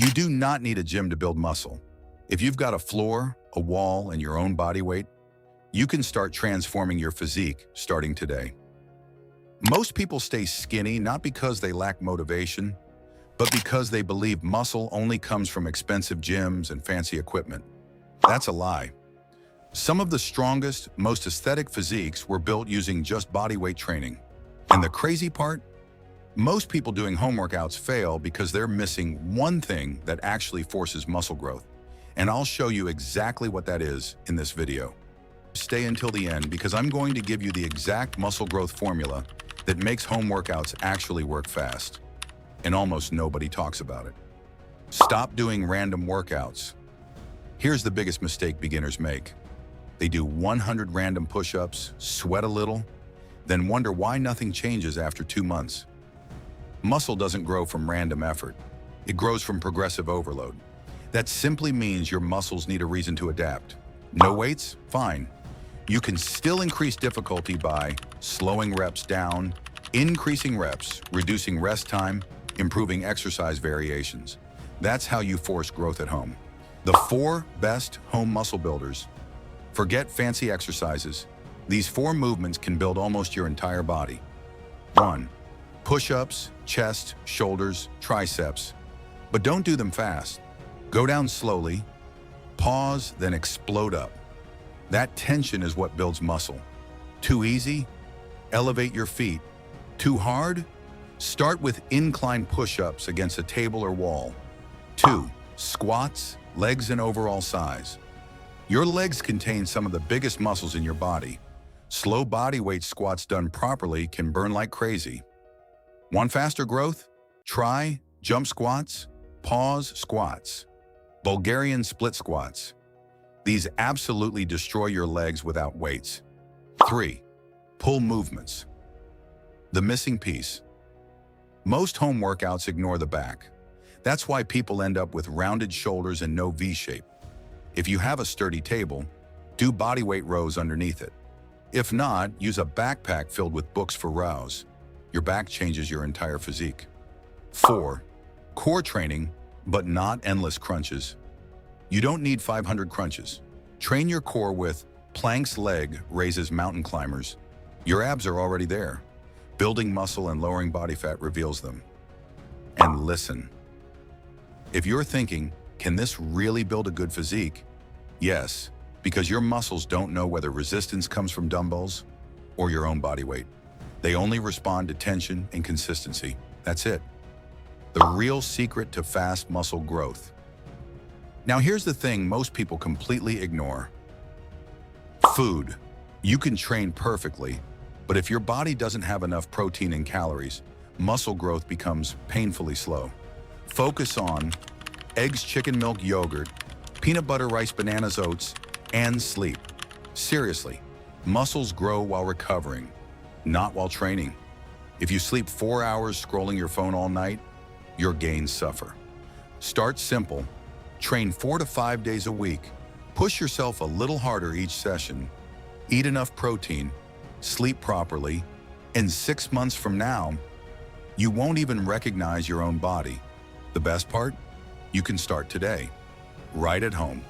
You do not need a gym to build muscle. If you've got a floor, a wall, and your own body weight, you can start transforming your physique starting today. Most people stay skinny not because they lack motivation, but because they believe muscle only comes from expensive gyms and fancy equipment. That's a lie. Some of the strongest, most aesthetic physiques were built using just body weight training. And the crazy part? Most people doing home workouts fail because they're missing one thing that actually forces muscle growth. And I'll show you exactly what that is in this video. Stay until the end because I'm going to give you the exact muscle growth formula that makes home workouts actually work fast. And almost nobody talks about it. Stop doing random workouts. Here's the biggest mistake beginners make. They do 100 random push-ups, sweat a little, then wonder why nothing changes after 2 months. Muscle doesn't grow from random effort. It grows from progressive overload. That simply means your muscles need a reason to adapt. No weights? Fine. You can still increase difficulty by slowing reps down, increasing reps, reducing rest time, improving exercise variations. That's how you force growth at home. The 4 best home muscle builders. Forget fancy exercises. These 4 movements can build almost your entire body. 1. Push-ups, chest, shoulders, triceps. But don't do them fast. Go down slowly, pause, then explode up. That tension is what builds muscle. Too easy? Elevate your feet. Too hard? Start with incline push-ups against a table or wall. 2. Squats, legs and overall size. Your legs contain some of the biggest muscles in your body. Slow body weight squats done properly can burn like crazy. Want faster growth? Try jump squats, pause squats, Bulgarian split squats. These absolutely destroy your legs without weights. 3. Pull movements. The missing piece. Most home workouts ignore the back. That's why people end up with rounded shoulders and no V-shape. If you have a sturdy table, do bodyweight rows underneath it. If not, use a backpack filled with books for rows. Your back changes your entire physique. 4. Core training, but not endless crunches. You don't need 500 crunches. Train your core with planks leg raises mountain climbers. Your abs are already there. Building muscle and lowering body fat reveals them. And listen. If you're thinking, can this really build a good physique? Yes, because your muscles don't know whether resistance comes from dumbbells or your own body weight. They only respond to tension and consistency. That's it. The real secret to fast muscle growth. Now here's the thing most people completely ignore. Food. You can train perfectly, but if your body doesn't have enough protein and calories, muscle growth becomes painfully slow. Focus on eggs, chicken, milk, yogurt, peanut butter, rice, bananas, oats, and sleep. Seriously, muscles grow while recovering, not while training. If you sleep 4 hours scrolling your phone all night, your gains suffer. Start simple. Train 4 to 5 days a week. Push yourself a little harder each session. Eat enough protein, sleep properly, and 6 months from now, you won't even recognize your own body. The best part? You can start today, right at home.